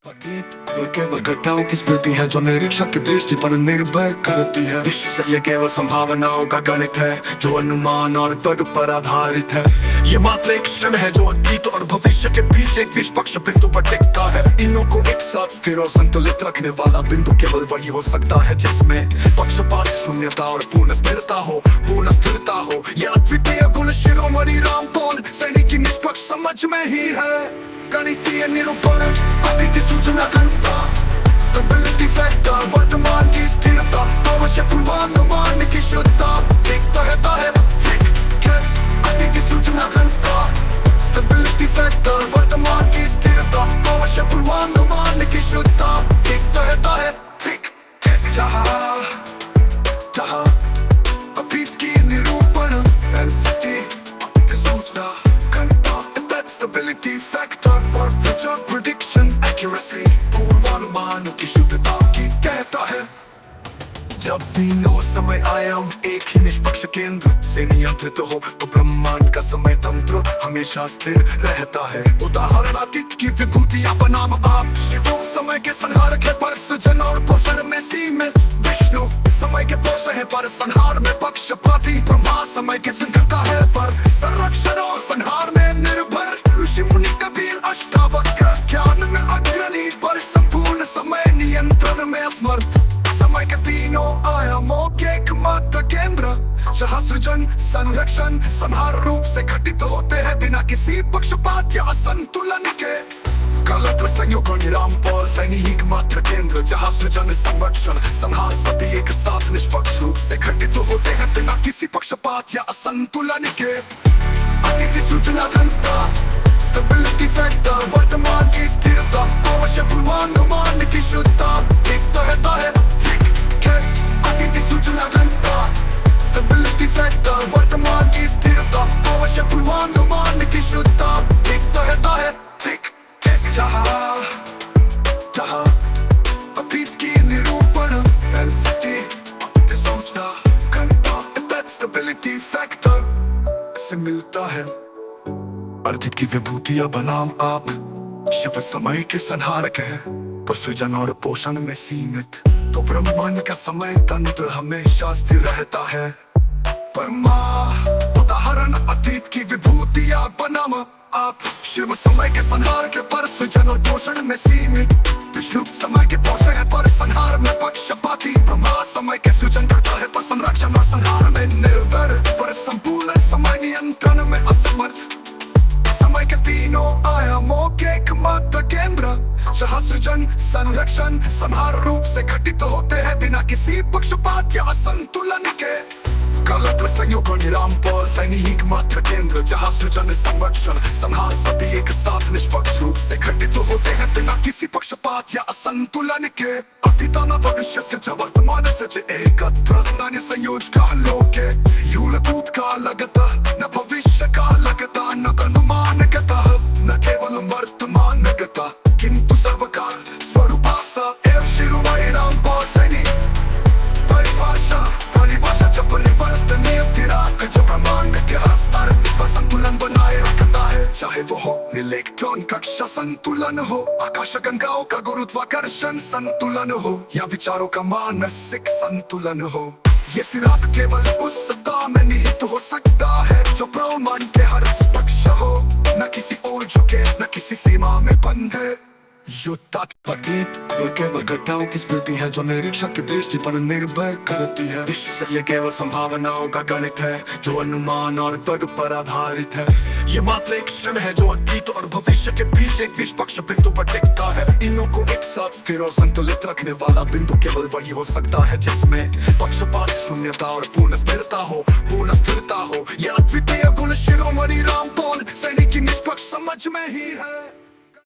अतीत केवल घटनाओं की स्मृति है जो निरीक्षक की दृष्टि पर निर्भर करती है। विश्व ये केवल संभावनाओं का गणित है जो अनुमान और तर्क पर आधारित है। ये मात्र एक क्षण है जो अतीत और भविष्य के बीच एक निष्पक्ष बिंदु पर टिकता है। इनों को एक साथ स्थिर और संतुलित रखने वाला बिंदु केवल वही हो सकता है जिसमें पक्षपात, शून्यता और पूर्ण स्थिरता हो। यह अद्वितीय गुण शिरोमणि रामपाल सैनिक की निष्पक्ष समझ में ही है। गणितीय निरूपण, अतीत सूचना घनता, स्टेबिलिटी फैक्टर, वर्तमान की स्थिरता, भविष्य पूर्वानुमान की शुद्धता, दिखता है अतीत सूचना घनता, स्टेबिलिटी फैक्टर, वर्तमान की स्थिरता, भविष्य पूर्वानुमान की शुद्धता, दिखता है जहाँ अतीत की निरूपण, सूचना घनता, stability factor और future prediction accuracy, पूर्वानुमान की शुद्धता की कहता है। जब तीनों समय आयाम एक ही निष्पक्ष केंद्र से नियंत्रित हो तो ब्रह्मांड का समय तंत्र हमेशा स्थिर रहता है। उदाहरण अतीत की विभूतियां बनाम आप, शिवों समय के संहारक है पर सृजन और पोषण में सीमित, विष्णु समय के पोषण है पर संहार में पक्षपाती, ब्रह्मा समय के संकटा है पर संरक्षण और संहार में निर्भर, ऋषि मुनि कबीर अष्टावक्र ज्ञान में अग्रणी पर संपूर्ण समय नियंत्रण में असमर्थ। समय के तीनों आयामों के एकमात्र केंद्र जहाँ सृजन, संरक्षण, संहार रूप से घटित होते हैं बिना किसी पक्षपात या असंतुलन के। गलत संयोगों रामपाल सैनिक मात्र केंद्र जहाँ सृजन, संरक्षण, संहार सभी एक साथ निष्पक्ष रूप से घटित होते हैं बिना किसी पक्षपात या असंतुलन के। अतीत सूचना घनता, स्टेबिलिटी फैक्टर, वर्तमान की स्थिरता, भविष्य पूर्वानुमान की शुद्धता, दिखता है अतीत सूचना घनता, स्टेबिलिटी फैक्टर, वर्तमान की स्थिरता, भविष्य पूर्वानुमान की शुद्धता, दिखता है जहाँ अतीत की निरूपण, सूचना घनता, स्टेबिलिटी फैक्टर से मिलता है। अतीत की विभूतियां बनाम आप, शिव समय के संहारक है पर सृजन और पोषण में सीमित, तो ब्रह्मांड का समय तंत्र हमेशा स्थिर रहता है। उदाहरण अतीत की विभूतियां बनाम आप, शिव समय के संहार के पर सृजन और पोषण में सीमित, विष्णु समय के पोषण है पर संहार में पक्षपाती, ब्रह्मा समय के सृजन करता है पर संरक्षण और संहार में निर्भर, पर संपूर्ण समय नियंत्रण में असमर्थ। समय के तीनों आयामों के एकमात्र केंद्र जहाँ सृजन, संरक्षण, संहार रूप से घटित होते हैं बिना किसी पक्षपात या असंतुलन के। गलत संयोगों रामपाल सैनिक मात्र केंद्र जहाँ सृजन, संरक्षण, संहार सभी एक साथ निष्पक्ष रूप से घटित होते हैं बिना किसी पक्षपात या असंतुलन के। अतीत न भविष्य से वर्तमान से एकत्र न संयोजक लोके, यूलभूत का लगता न भविष्य का लगता, न अनुमान गता न केवल वर्तमान गता, किंतु सर्वकाल स्वरूपासा एव शिरोमणि रामपाल सैनिक परिभाषा जब परिवर्तनीय स्थिरांक जो ब्रह्मांड के हर स्तर पर संतुलन बनाए रखता है, चाहे वो हो इलेक्ट्रॉन कक्षा संतुलन हो, आकाश गंगाओं का गुरुत्वाकर्षण संतुलन हो, या विचारों का मानसिक संतुलन हो। ये स्थिरांक केवल उस सत्ता में निहित हो सकता है जो ब्रह्मांड के हर पक्ष हो, न किसी और झुके न किसी सीमा में बंद है। अतीत केवल घटनाओं की स्मृति है जो निरीक्षक की दृष्टि पर निर्भर करती है। विश्व ये केवल संभावनाओं का गणित है जो अनुमान और तर्क पर आधारित है। ये मात्र एक क्षण है जो अतीत और भविष्य के बीच एक निष्पक्ष बिंदु पर टिकता है। इनों को एक साथ स्थिर और संतुलित रखने वाला बिंदु केवल वही हो सकता है जिसमें पक्षपात, शून्यता और पूर्ण स्थिरता हो। यह अद्वितीय गुण शिरोमणि रामपाल सैनिक की निष्पक्ष समझ में ही है।